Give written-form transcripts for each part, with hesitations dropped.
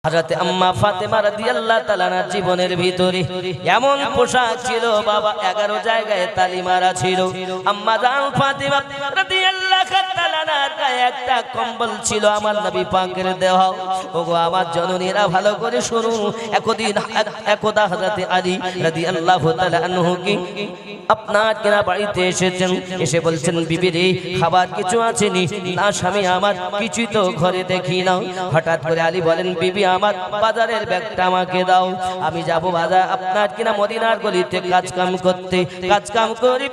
হযরত আম্মা ফাতেমা রাদিয়াল্লাহু তাআলা আনহার জীবনের ভিতরে এমন পোশাক ছিল বাবা 11 জায়গায় তালি মারা ছিল। আম্মা জান ফাতেমা রাদিয়াল্লাহু তাআলা আনহার গায়ে একটা কম্বল ছিল আমার নবী পাকের দেওয়া। ওগো আমার জননীরা ভালো করে শুনুন, একদা হযরত আলী রাদিয়াল্লাহু তাআলা আনহু কি আপনার কেনা বাড়িতে এসেছেন, এসে বলছেন বিবি রে খাবার কিছু আছে নি? না স্বামী আমার কিছুই তো ঘরে দেখি না। হঠাৎ করে আলী বলেন বিবি আমার বাজারের ব্যাগটা আমাকে দাও, আমি যাব বাজার আপনার কিনা মদিনার গলিতে কাজ কাম করতে। কাজ কাম করি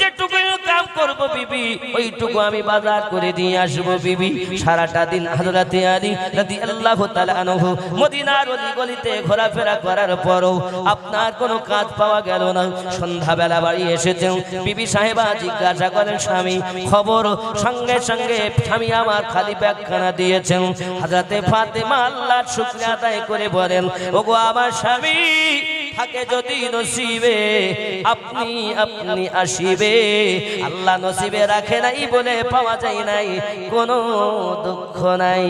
যেটুকু কাম করব বিবি ওইটুকু আমি বাজার করে দিয়ে আসবো বিবি। সারাটা দিন হযরত আলী রাদিয়াল্লাহু তাআলা আনহু মদিনার গলিতে ঘোরাফেরা করার পরও আপনার কোনো কাজ পাওয়া গেল না। সন্ধ্যাবেলা বাড়ি এসেছেন, বিবি সাহেবা জিজ্ঞাসা করেন স্বামী খবর? সঙ্গে সঙ্গে স্বামী আমার খালি ব্যাগখানা দিয়েছেন। হযরত ফাতেমা আল্লাহর শুকরিয়া আদায় করে বলেন ওগো আমার স্বামী থাকে যদি নসিবে আপনি আসিবে, আল্লাহ নসিবে রাখে নাই বলে পাওয়া যায় নাই, কোনো দুঃখ নাই।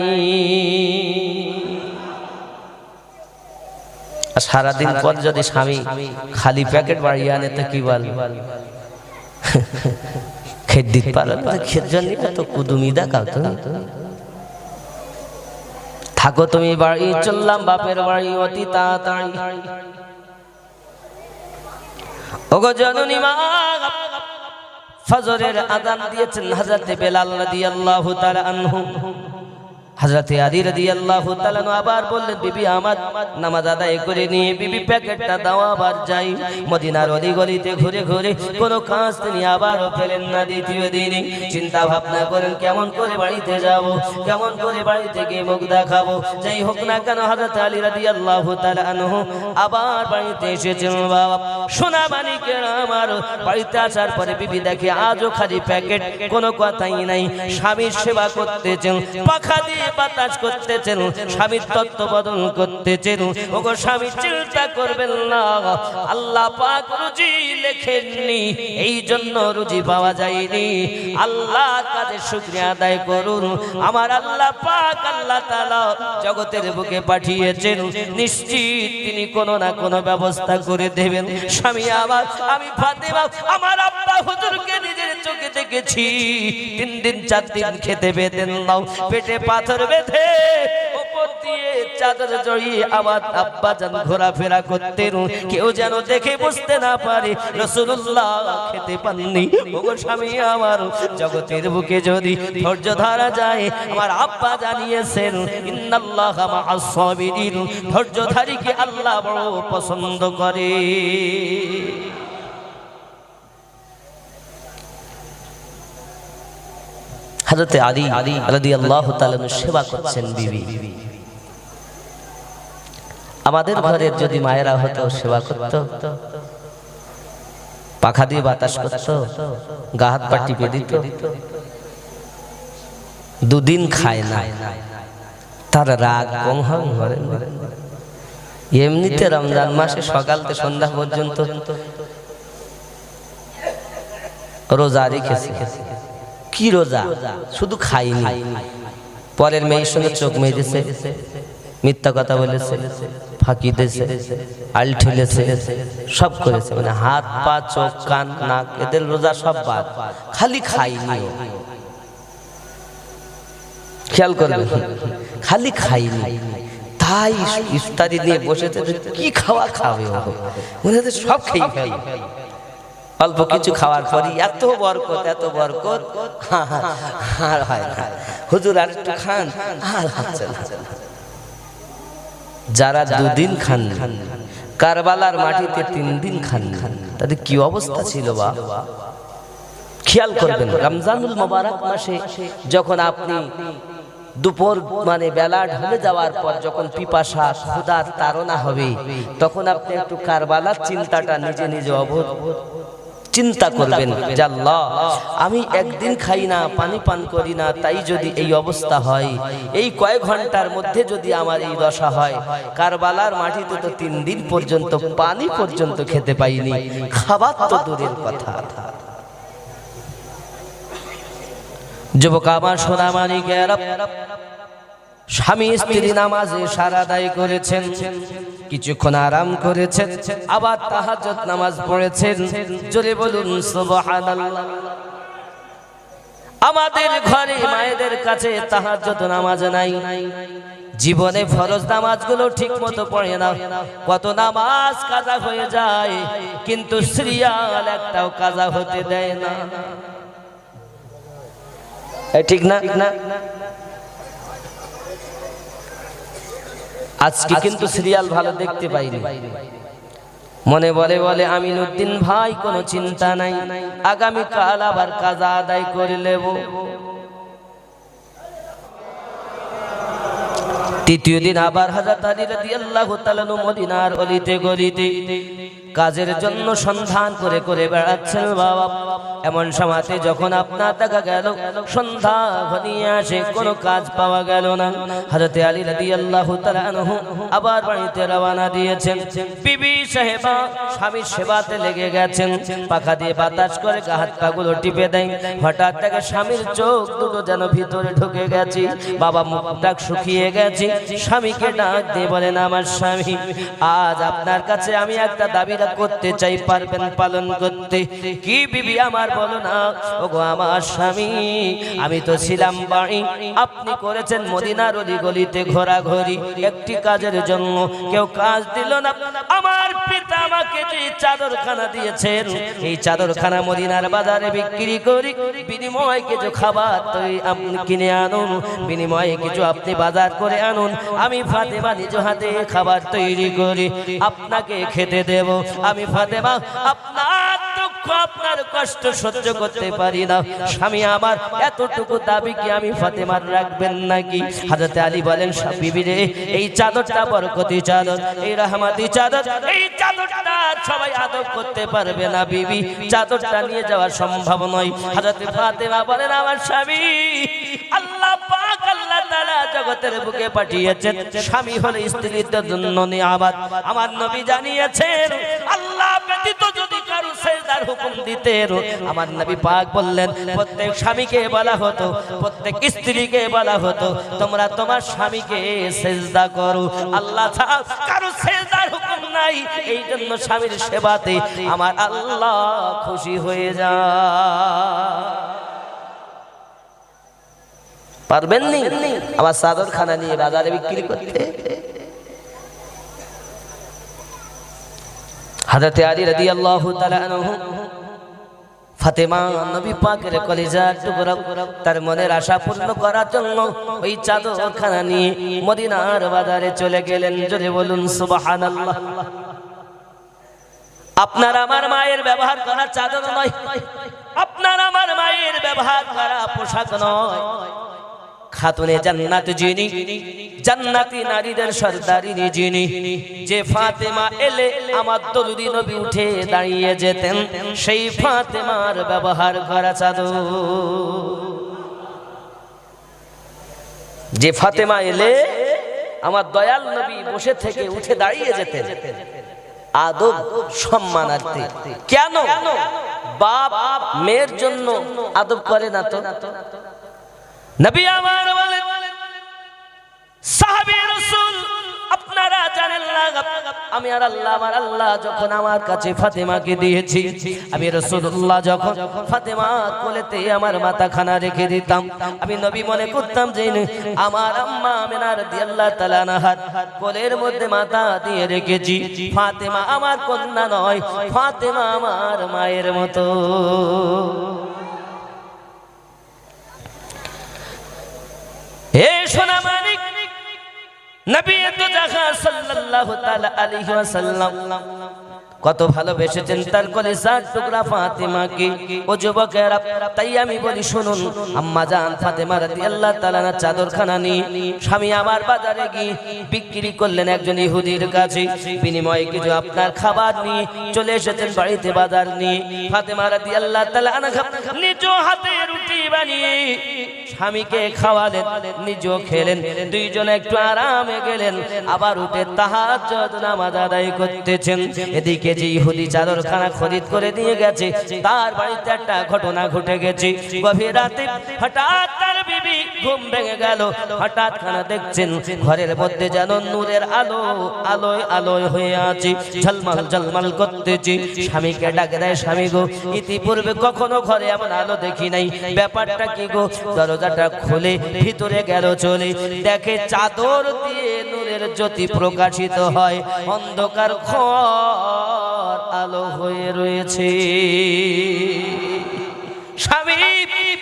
সারাদিন পর যদি স্বামী খালি প্যাকেট বাড়িয়ে আনে তো কি বল খেত দিতে পারো খেত জন্য তো কুদুমি দেখাও তো থাকো তুমি বাড়ি চললাম বাপের বাড়ি অতি তাড়াতাড়ি। ওগো জননী মা ফজরের আযান দিয়েছেন হযরত বেলাল রাদিয়াল্লাহু তাআলা আনহু। হযরত আলী রাদিয়াল্লাহু তাআলা আবার বললেন বিবি আমার নামাজ আদায় করে নিয়ে বিবি প্যাকেটটা দাও আবার যাই। মদিনার অলিগলিতে ঘুরে ঘুরে কোনো কাজ তিনি আবারও পেলেন না। দ্বিতীয় দিনে চিন্তা ভাবনা করেন কেমন করে বাড়িতে যাব, কেমন করে বাড়িতে গিয়ে মুখ দেখাবো। যাই হোক না কেন হযরত আলী রাদিয়াল্লাহু তাআলা আনহু আবার বাড়িতে এসেছেন। বাবা সোনা মানিকের আমার বাড়িতে আসার পরে বিবি দেখে আজও খালি প্যাকেট, কোনো কথাই নাই। স্বামীর সেবা করতেছেন, পাখা দিয়ে বাতাস করতেছেন, স্বামীর তত্ত্বাবধান করতেছেন। ওগো স্বামী চিন্তা করবেন না, আল্লাহ পাক রুজি লেখেননি এই জন্য রুজি পাওয়া যায়নি। আল্লাহ কাজে শুকরিয়া আদায় করুন, আমার আল্লাহ পাক আল্লাহ তাআলা জগতের বুকে পাঠিয়েছেন, নিশ্চিত তিনি কোনো না কোনো ব্যবস্থা করে দেবেন। স্বামী আমার আমি ফাতেমা আমার আব্বা হুজুরকে নিজের চোখে দেখেছি 3 দিন 4 দিন খেতে পেতেন না, পেটে পাথর বেঁধে উপর দিয়ে চাদর জড়িয়ে আমার আব্বা জান ঘোরাফেরা করতেন, কেউ যেন দেখে বুঝতে না পারে রাসূলুল্লাহ খেতে পাননি। ওগো স্বামী আমার জগতের বুকে যদি ধৈর্য ধরা যায়, আমার আব্বা জানিয়েছেন ইন্নাল্লাহা মা'আস সাবিরিন, ধৈর্যধারীকে আল্লাহ বড় পছন্দ করে। হযরত আলী রাদিয়াল্লাহু তাআলা সেবা করছেন বিবি। আমাদের ঘরের যদি মায়েরা হতো সেবা করত, পাখা দিয়ে বাতাস করত, গা হাত পা টিপে দিত, 2 দিন খায় না তার রাগ কম হবে? এমনিতে রমজান মাসে সকাল থেকে সন্ধ্যা পর্যন্ত রোজা রেখেছে। কি রোজা? শুধু খাইনি, পরের মেয়ের সঙ্গে চোখ মেজেছে, মিথ্যা কথা বলেছে, ফাঁকি দিয়েছে, আল ঠেলেছে, সব করেছে, মানে হাত পা চোখ কান নাক এদের রোজা সব বাদ, খালি খাইনি। খেয়াল করবে খালি খাইনি, তাই ইফতারি নিয়ে বসেছে। কি খাওয়া খাবে মনে হচ্ছে সব খেয়ে ফেল, অল্প কিছু খাওয়ার পরই এত বরকত এত বরকত, আর হয় না হুজুর আর একটু খান, আর হচ্ছে না। যারা 2 দিন খান, কারবালার মাটিতে 3 দিন খান, তাদের কি অবস্থা ছিল বা খেয়াল করবেন। রমজানুল মুবারক মাসে যখন আপনি দুপুর মানে বেলা ঢলে যাওয়ার পর যখন পিপাসা ক্ষুধার তাড়না হবে, তখন আপনি একটু কারবালার চিন্তাটা নিজে নিজে চিন্তা করবেন যে আল্লাহ আমি একদিন খাই না, পানি পান করি না, তাই যদি এই অবস্থা হয়, এই কয়েক ঘন্টার মধ্যে যদি আমার এই দশা হয়, কারবালার মাটিতে তো 3 দিন পর্যন্ত পানি পর্যন্ত খেতে পাইনি, খাবার তো দূরের কথা। যুবক আমার সোনা মানিকেরা স্বামী স্ত্রী নামাজে সারা আদায় করেছেন, কিছুক্ষণ আরাম করেছেন, আবার তাহাজ্জুদ নামাজ পড়েছেন। জোরে বলুন সুবহানাল্লাহ। আমাদের ঘরে মায়েদের কাছে তাহাজ্জুদ নামাজ নাই, জীবনে ফরজ নামাজগুলো ঠিক মতো পড়ে না, কত নামাজ কাজা হয়ে যায়, কিন্তু সিরিয়াল একটাও কাজা হতে দেয় না। ঠিক না? আজকে কিন্তু সিরিয়াল ভালো দেখতে পাইনি। মনে বলে বলে আমিনুদ্দিন ভাই কোনো চিন্তা নাই, আগামী কাল আবার কাজা আদায় করে নেব। তৃতীয় দিন আবার হযরত আলী রাদিয়াল্লাহু তাআলা মদিনার অলিতে গলিতে কাজের জন্য সন্ধান করে করে বেড়াচ্ছেন বাবা। এমন সময়তে যখন আপনার দেখা গেল সন্ধ্যা ঘনিয়ে আসে, কোনো কাজ পাওয়া গেল না, হযরত আলী রাদিয়াল্লাহু তাআলা আনহু আবার বাড়িতে রওনা দিয়েছেন। বিবি সাহেবা স্বামীর সেবাতে লেগে গেছেন, পাখা দিয়ে বাতাস করে হাত পাগুলো টিপে দেন। হঠাৎ থেকে স্বামীর চোখ দুটো যেন ভিতরে ঢুকে গেছে, বাবা মুখটা শুকিয়ে গেছে। স্বামীকে ডাক দিয়ে বলেন, আমার স্বামী, আজ আপনার কাছে আমি একটা দাবি করতে চাই, পারবেন পালন করতে? কি বিবি আমার, বলো না। ওগো আমার স্বামী, আমি তো ছিলাম বাড়ি, আপনি করেছেন মদিনার অলি গলিতে ঘোরাঘুরি, একটি কাজের জন্য কেউ কাজ দিল না। আমার পিতা আমাকে যে চাদরখানা দিয়েছেন, এই চাদরখানা মদিনার বাজারে বিক্রি করি, বিনিময়ে কিছু খাবার আপনি কিনে আনুন, বিনিময়ে কিছু আপনি বাজার করে আনুন, আমি ফাতেমা নিজ হাতে খাবার তৈরি করি আপনাকে খেতে দেব। আমি ফাতেমা আপনার দুঃখ আপনার কষ্ট সহ্য করতে পারি না। স্বামী আমার এতটুকু দাবি কি আমি ফাতেমার রাখবেন নাকি? হযরত আলী বলেন, বিবি রে, এই চাদরটা বরকতি চাদর, এই রহমতি চাদর, এই চাদরটা সবাই আদর করতে পারবে না বিবি, চাদরটা নিয়ে যাওয়া সম্ভব নয়। হযরত ফাতেমা বলেন, আমার স্বামী, আল্লাহ পাক আল্লাহ তাআলা জগতের বুকে পাঠিয়েছেন, স্বামী হলো স্ত্রীর জন্য নিয়ামত। আমার নবী জানিয়েছেন, আল্লাহ ব্যতীত যদি কারো সেজদার হুকুম দিতেন, আমার নবী পাক বললেন, প্রত্যেক স্বামীকে বলা হতো, প্রত্যেক স্ত্রীকে বলা হতো, তোমরা তোমার স্বামীকে সেজদা করো। আল্লাহ ছাড়া কারো সেজদার হুকুম নাই, এই জন্য স্বামীর সেবাতে আমার আল্লাহ খুশি হয়ে যায়। পারবেন নি আমার চাদরখানা নিয়ে বাজারে বিক্রি করতে? হযরত আলী রাদিয়াল্লাহু তাআলা আনহু ফাতেমা নবী পাকের কলিজার টুকরা, তার মনের আশা পূর্ণ করার জন্য ওই চাদরখানা নিয়ে মদিনার বাজারে চলে গেলেন। জোরে বলুন সুবহানাল্লাহ। আপনার আমার মায়ের ব্যবহার করা চাদর নয়, আপনার আমার মায়ের ব্যবহার করা পোশাক নয়। খাতুনে জান্নাত যিনি, জান্নাতি নারীদের সরদারিনী যিনি, যে ফাতেমা এলে আমার দরুদি নবী উঠে দাঁড়িয়ে যেতেন, সেই ফাতেমার ব্যবহার করা চাদর। যে ফাতেমা এলে আমার দয়াল নবী বসে থেকে উঠে দাঁড়িয়ে যেতেন, আদব সম্মানার্থে। কেন? বাপ মেয়ের জন্য আদব করে না তো? নবী আমার বলেন, সাহাবী রাসূল আপনারা জানেন না, আমি আর আল্লাহ, আমার আল্লাহ যখন আমার কাছে ফাতেমাকে দিয়েছি, আমি রাসূলুল্লাহ যখন ফাতেমা কোলেতে আমার মাথাখানা রেখে দিতাম, আমি নবী মনে করতাম যে আমার আম্মা আমিনা রাদিয়াল্লাহু তাআলা আনহার কোলের মধ্যে মাথা দিয়ে রেখেছি। ফাতেমা আমার কন্যা নয়, ফাতেমা আমার মায়ের মতো। হে সোনা মানিক, নবী তো দেখা সাল্লাল্লাহু তাআলা আলাইহি ওয়াসাল্লাম কত ভালোবেসেছেন তার কলিজার টুকরা ফাতেমাকে। ও যুবকেরা, তাই আমি বলি শুনুন, আম্মা জান ফাতেমা রাদিয়াল্লাহু তাআলা চাদরখানা নিয়ে স্বামী আমার বাজারে গিয়ে বিক্রি করলেন একজন ইহুদির কাছে, বিনিময়ে কিছু আপনার খাবার নিয়ে চলে এসেছেন বাড়িতে বাজার নিয়ে। ফাতেমা রাদিয়াল্লাহু তাআলা নিজ হাতে রুটি বানিয়ে স্বামীকে খাওয়ালেন, নিজেও খেলেন, দুইজনে একটু আরামে গেলেন, আবার উঠে তাহাজ্জুদ নামাজ আদায় করতেছেন। এদিকে যে ইহুদি চাদরখানা খরিদ করে নিয়ে গেছে, তার বাড়িতে একটা ঘটনা ঘটে গেছে। গভীর রাতে হঠাৎ তার বিবি ঘুম ভেঙে গেল। হঠাৎ খানা দেখছেন ঘরের মধ্যে যেন নূরের আলো আলোয় আলোয় হয়ে আছে, ঝলমল ঝলমল করতেছে। স্বামীকে ডাকে দেয়, স্বামী গো, ইতিপূর্বে কখনো ঘরে এমন আলো দেখি নাই, ব্যাপারটা কি গো? দরজাটা খুলে ভিতরে গেল, চলে দেখে চাদর দিয়ে নূরের জ্যোতি প্রকাশিত হয়, অন্ধকার ঘর আলো হয়ে রয়েছে। স্বামী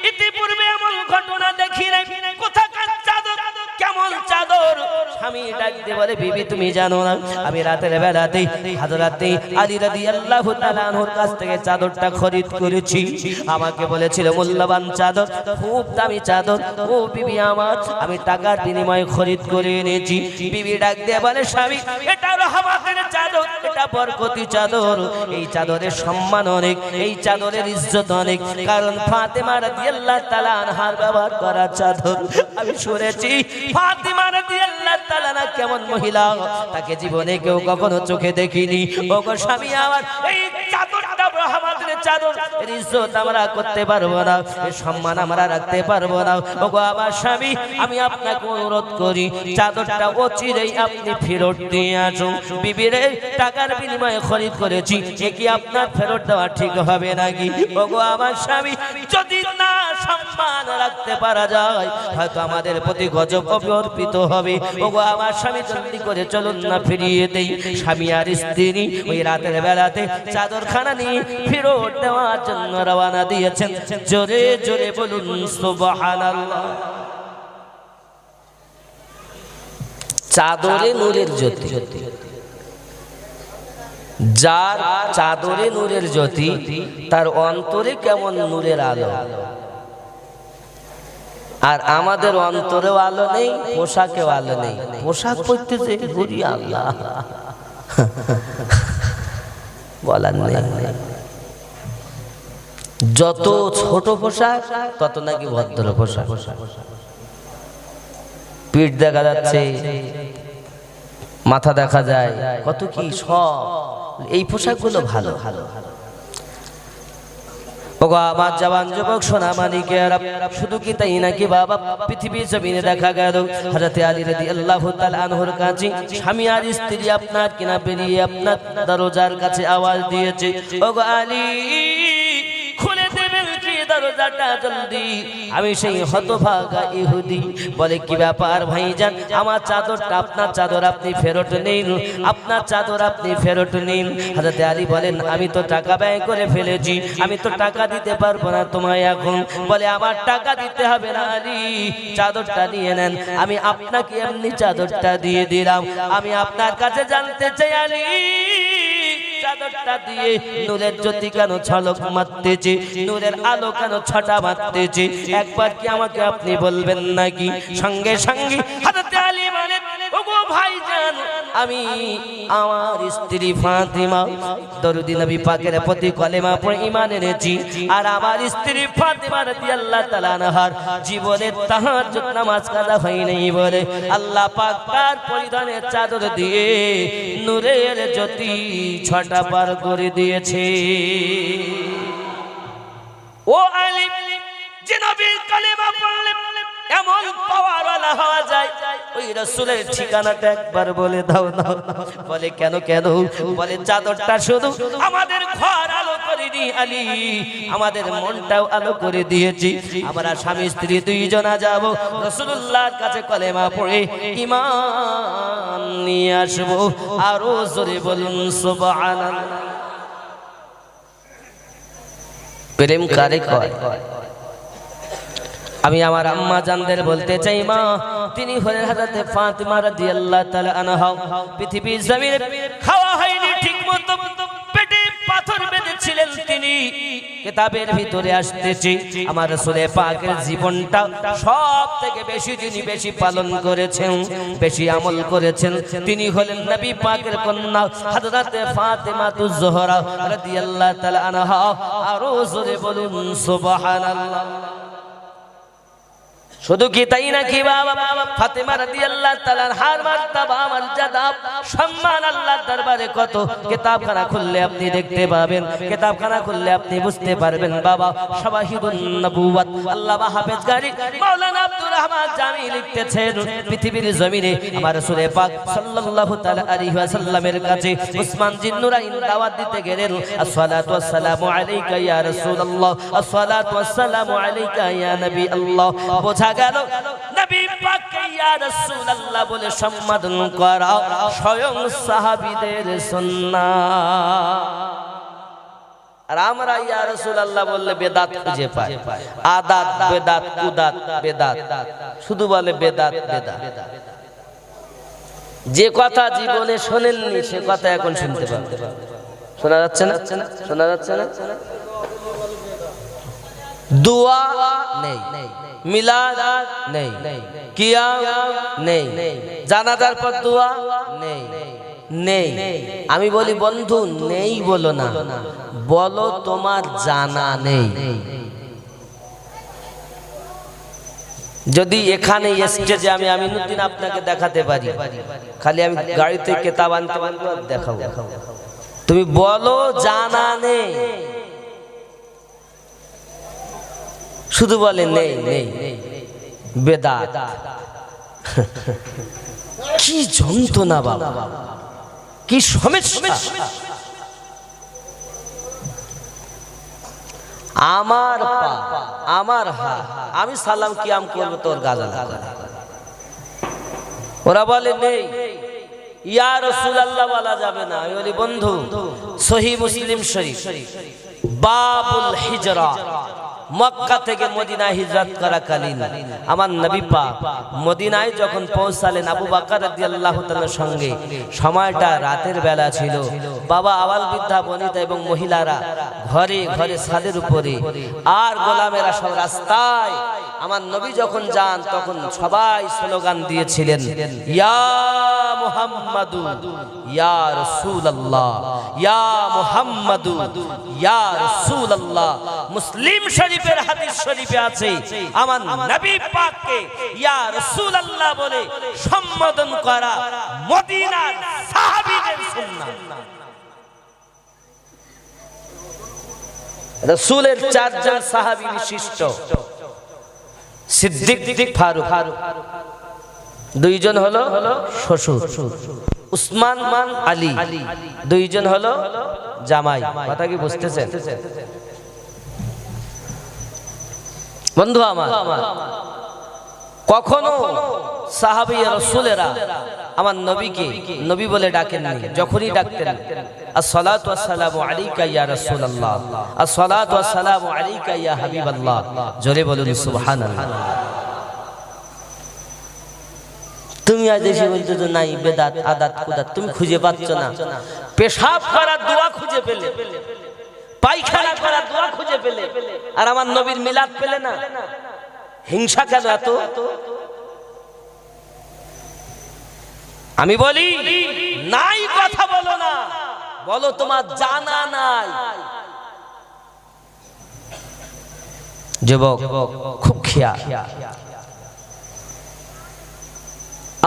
ইতিপূর্বে এমন ঘটনা দেখি নাই, কোথাকার চাদর, কেমন চাদর? স্বামী ডাক দিয়ে বলে, বিবি তুমি জানো না, আমি রাতের বেলাতে হযরতে আলী রাদিয়াল্লাহু তাআলা আনহুর কাছ থেকে চাদরটা খরিদ করেছি। আমাকে বলেছিল মূল্যবান চাদর, খুব দামি চাদর। ও বিবি আমার, আমি টাকার বিনিময়ে খরিদ করে এনেছি। বিবি ডাক দিয়ে বলে, স্বামী এটা রহমতের চাদর, এটা বরকতি চাদর, এই চাদরের সম্মান অনেক, এই চাদরের ইজ্জত অনেক, কারণ ফাতেমা রাদিয়াল্লাহু তাআলা আনহার ব্যবহার করা চাদর। আমি শুনেছি ফাতেমা রাদিয়াল্লাহু তাআলা না কেমন মহিলা, তাকে জীবনে কেউ কখনো চোখে দেখিনি। ওগো স্বামী আমার, এই চাদরটা রহমতের চাদর, এর ইজ্জত আমরা করতে পারবো না, এর সম্মান আমরা রাখতে পারবো না। ওগো আমার স্বামী, আমি আপনাকে অনুরোধ করি, চাদরটা অচিরেই আপনি ফেরত দিয়ে আসুন। বিবিরে টাকার বিনিময়ে খরিদ করেছি, এ কি আপনার ফেরত দেওয়া ঠিক হবে নাকি? ওগো আমার স্বামী, যদি না সম্মান রাখতে পারা যায়, হয়তো আমাদের প্রতি গজব অর্পিত হবে। ওগো আমার স্বামী, জলদি করে চলুন না, ফিরিয়ে দেই। স্বামী আর স্ত্রী ওই রাতের বেলাতে চাদরখানা নিয়ে ফেরত দেওয়ার জন্য রওনা দিয়েছেন। জোরে জোরে বলুন সুবহানাল্লাহ। চাদরে নূরের জ্যোতি, যার চাদরে নূরের জ্যোতি, তার অন্তরে কেমন নূরের আলো। আর আমাদের অন্তরেও আলো নেই, পোশাকেও আলো নেই। পোশাক পরতেছে ঘুরি, আল্লাহ বলার নেই। যত ছোট পোশাক তত নাকি ভদ্র পোশাক। পিঠ দেখা যাচ্ছে, মাথা দেখা যায়, কত কি সব, এই পোশাকগুলো ভালো। আমার জওয়ান যুবক সোনা মানিকেরা, শুধু কি তাই নাকি বাবা? পৃথিবীর জমিনে দেখা গেল হযরতে আলী রাদিয়াল্লাহু তাআলা আনহুর কাছে স্বামী আর স্ত্রী আপনার কিনা বেরিয়ে আপনার দরজার কাছে আওয়াজ দিয়েছে, ওগো আলী, খুলে দেবেন কি দরজাটা জলদি? আমি সেই হতভাগা ইহুদি। বলে, কি ব্যাপার ভাইজান? আমার চাদরটা, আপনার চাদর আপনি ফেরত নিন, আপনার চাদর আপনি ফেরত নিন। হযরতে আলী বলেন, আমি তো টাকা ব্যয় করে ফেলেছি, আমি তো টাকা দিতে পারবো না তোমায় এখন। বলে, আমার টাকা দিতে হবে না আলী, চাদরটা নিয়ে নেন, আমি আপনাকে এমনি চাদরটা দিয়ে দিলাম। আমি আপনার কাছে জানতে চাই আলী, চাদরটা দিয়ে নূরের জ্যোতি কেন ঝলক মারতেছে, নূরের আলো কেন ছটা মারতেছে? একবার কি আমাকে আপনি বলবেন নাকি? সঙ্গে সঙ্গে হযরতে আলী বলেন, ওগো ভাইজান, আমি আমার স্ত্রী ফাতিমা দরুদি নবী পাকের প্রতি কলেমা পড়ে ঈমান এনেছি। আর আমার স্ত্রী ফাতিমা রাদিয়াল্লাহু তাআলা আনহার জীবনে তাহাজ্জুদ নামাজ কাজা হয় নাই বলে আল্লাহ পাক তার পরিধানের চাদর দিয়ে নূরের জ্যোতি ছটা পার করে দিয়েছে। ও আলী, যে নবীর কলেমা পড়লে এমন পাওয়ারওয়ালা হওয়া যায়, ওই রাসূলের ঠিকানাটা একবার বলে দাও না। বলে, কেন কেন? বলে, চাদরটা শুধু আমাদের ঘর আলো করেনি আলী, আমাদের মনটাও আলো করে দিয়েছি। আমরা স্বামী স্ত্রী দুইজনা যাব রাসূলুল্লাহর কাছে কলেমা পড়ে ঈমান নিয়ে আসবো। আরো জোরে বলুন সুবহানাল্লাহ। প্রেম কারে কয়? আমি আমার আম্মা জানদের বলতে চাই, মা, তিনি হলেন হযরতে ফাতিমা রাদিয়াল্লাহু তাআলা আনহা। পৃথিবীর জমিনে খাওয়া হয়নি ঠিকমতো, পেটে পাথর বেঁধেছিলেন তিনি। কিতাবের ভিতরে আসতেছে আমার রাসূল পাকের জীবনটা সব থেকে বেশি যিনি বেশি পালন করেছেন, বেশি আমল করেছেন, তিনি হলেন নবী পাকের কন্যা হযরতে ফাতিমাতুজ জোহরা রাদিয়াল্লাহু তাআলা আনহা। আরো জোরে বলুন সুবহানাল্লাহ। শুধু কি তাই নাকি বাবা, ফাতেমা রাদিয়াল্লাহু তাআলার হার মারতাবা মর্যাদা সম্মান আল্লাহর দরবারে কত। কিতাবখানা খুললে আপনি দেখতে পাবেন, কিতাবখানা খুললে আপনি বুঝতে পারবেন বাবা। শাওয়াহিদুন নবুওয়াত আল্লামা হাফেজ গারী মাওলানা আব্দুর রহমান জামি লিখতেছেন, পৃথিবীর জমিনে আমার রাসূল পাক সাল্লাল্লাহু তাআলা আলাইহি ওয়াসাল্লামের কাছে উসমান জিন্নুরাইন দাওয়াত দিতে গেলেন। আসসালাতু ওয়াসসালামু আলাইকা ইয়া রাসূলুল্লাহ, আসসালাতু ওয়াসসালামু আলাইকা ইয়া নবী আল্লাহ। বোঝা গেল নবী পাককে ইয়া রাসূলুল্লাহ বলে সম্বোধন করা স্বয়ং সাহাবীদের সুন্নাহ। আর আমরা ইয়া রাসূলুল্লাহ বললে বেদাত খুঁজে পাই, আদাত বেদাত কুদাত বেদাত, শুধু বলে বেদাত বেদাত। যে কথা জীবনে শোনেননি সে কথা এখন শুনতে পাবেন। শোনা যাচ্ছে না? শোনা যাচ্ছে না? দোয়া নেই, মিলাদ নেই, কিয়াম নেই, জানাজার পর দোয়া নেই, নেই। আমি বলি বন্ধু নেই বলো না, বলো তোমার জানা নেই। যদি এখানে স্টেজে আমি আমিনুদ্দিন আপনাকে দেখাতে পারি, খালি আমি গাড়িতে কিতাব আনতে পারবো আর দেখাবো, তুমি বলো জানা নেই, শুধু বলে নেই নেই, বেদাত। কি যন্ত্রণা বাবা, কি সমস্যা। আমার পা আমার হাত, আমি সালাম কিয়াম করবো তোর গাজা লাগা। ওরা বলে নেই, ইয়া রাসূলুল্লাহ বলা যাবে না। আমি বলি বন্ধু সহিহ মুসলিম শরীফ বাবুল হিজরা, মক্কা থেকে মদিনা হিজরত করাকালীন আমার নবী পাক মদিনায় যখন পৌঁছালেন, আবু বকর রাদিয়াল্লাহু তাআলার সঙ্গে সময়টা রাতের বেলা ছিল। বাবা আবাল বৃদ্ধা বনিতা এবং মহিলারা ঘরে ঘরে ছাদের উপরে, আর গোলামেরা সব রাস্তায়। আমার নবী যখন যান তখন সবাই স্লোগান দিয়েছিলেন, ইয়া মুহাম্মাদু ইয়া রাসূলুল্লাহ, ইয়া মুহাম্মাদু ইয়া রাসূলুল্লাহ। মুসলিম শরীফের হাদিস শরীফে আছে আমার নবী পাককে ইয়া রাসূলুল্লাহ বলে সম্বোধন করা মদিনার সাহাবীদের সুন্নাহ। রাসূলের চারজন সাহাবী বিশিষ্ট, সিদ্দিক ফারুক, দুইজন হলো শ্বশুর, উসমান আলী, দুইজন হলো জামাই। কথা কি বুঝতেছেন বন্ধু আমার? কখনো সাহাবী রাসূলেরা আমার নবীকে নবী বলে ডাকেননি। যখনই ডাকতেন আসসালাতু ওয়াসসালামু আলাইকা ইয়া রাসূলুল্লাহ, আসসালাতু ওয়াসসালামু আলাইকা ইয়া হাবিবাল্লাহ। জোরে বলুন সুবহানাল্লাহ। তুমি আজ এসে বলছো তো নাই বেদাত আদাত কুদাত, তুমি খুঁজে পাচ্ছ না। পেশাব করার দোয়া খুঁজে পেলে, পায়খানা করার দোয়া খুঁজে পেলে, আর আমার নবীর মিলাদ পেলে না। হিংসা কেন এত? আমি বলি নাই কথা বলো না, বলো তোমার জানা নাই। যুবক খুব খেয়াল,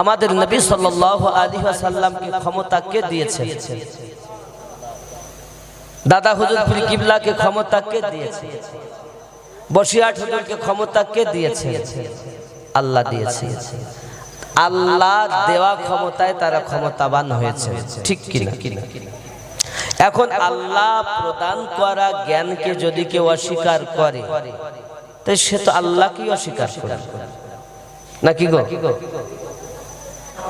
আমাদের নবী সাল্লাল্লাহু আলাইহি ওয়াসাল্লামকে ক্ষমতা কে দিয়েছে? দাদা হুজুর পীর কিবলাকে ক্ষমতা কে দিয়েছে? বসিরহাট হুজুরকে ক্ষমতা কে দিয়েছে? আল্লাহ দিয়েছে। আল্লাহ দেওয়া ক্ষমতায় তারা ক্ষমতাবান হয়েছে, ঠিক কিনা? এখন আল্লাহ প্রদান করা জ্ঞানকে যদি কেউ অস্বীকার করে, তাই সে তো আল্লাহকেই অস্বীকার করে নাকি গো?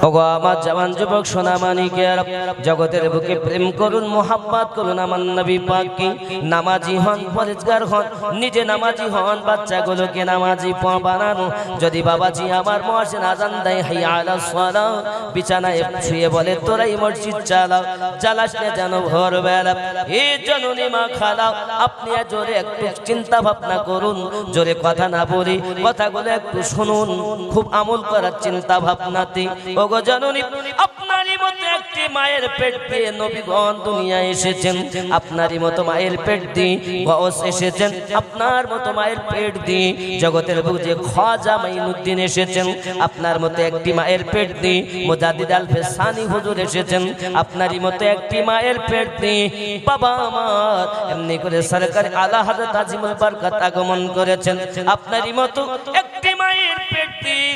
ওগো আমার জওয়ান যুবক সোনামানিকেরা, জগতের বুকে প্রেম করুন, মোহাব্বত করুন আমার নবী পাককে। নামাজি হন, পরেজগার হন, নিজে নামাজি হন, বাচ্চাগুলোকে নামাজি বানানো। যদি বাবাজি আমার মসজিদ আজান দেয় হাইয়া আলাস সালাহ, বিছানায় শুয়ে বলে তোরাই মসজিদ চালাও, চালাস না যেন ভোরবেলা। এই জননী মা খালাও, আপনি জোরে একটু চিন্তা ভাবনা করুন, জোরে কথা না বলে কথাগুলো একটু শুনুন, খুব আমল করার চিন্তা ভাবনাতে। ওগো জননী, আপনারই মতো একটি মায়ের পেট দিয়ে নবীগণ দুনিয়ায় এসেছেন, আপনারই মতো মায়ের পেট দিয়ে গওস এসেছেন, আপনার মতো মায়ের পেট দিয়ে জগতের বুকে খাজা মাইনুদ্দিন এসেছেন, আপনার মতো একটি মায়ের পেট দিয়ে মুজাদ্দিদ আল ফেসানি হুজুর এসেছেন, আপনারই মতো একটি মায়ের পেট দিয়ে বাবা আমার এমনি করে সরকার আলা হযরত আজিমুল বরকত আগমন করেছেন, আপনারই মতো একটি মায়ের পেট দিয়ে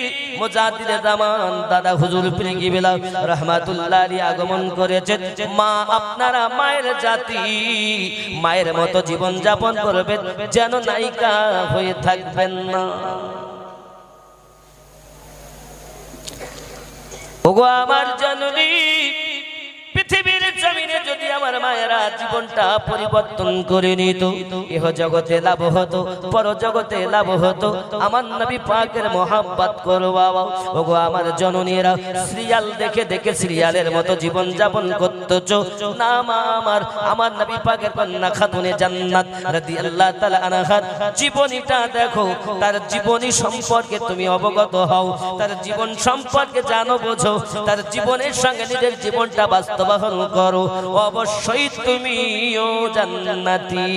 মুজাদ্দিদ জামান দাদা হুজুর পীর কিবলা রাহমাতুল্লাহ আলাইহি আগমন করেছেন। মা আপনারা মায়ের জাতি, মায়ের মতো জীবন যাপন করবেন, যেন নায়িকা হয়ে থাকবেন না। ওগো আমার জননী, পৃথিবীর জমিনে যদি আমার মায়েরা জীবনটা পরিবর্তন করে নিত, ইহ জগতে লাভ হতো, পর জগতে লাভ হতো। আমার নবী পাকের মহব্বত করবা। ওগো আমার জননীরা, সিরিয়াল দেখে দেখে সিরিয়ালের মতো জীবন যাপন করতেছো না। আমার নবী পাকের কন্যা খাতুনে জান্নাত রাদিয়াল্লাহু তাআলা আনহার জীবনীটা দেখো, তার জীবনী সম্পর্কে তুমি অবগত হও, তার জীবন সম্পর্কে জানো, বোঝো, তার জীবনের সঙ্গে নিজের জীবনটা বাস্তবায়ন করো, অবশ্যই তুমিও জান্নাতি।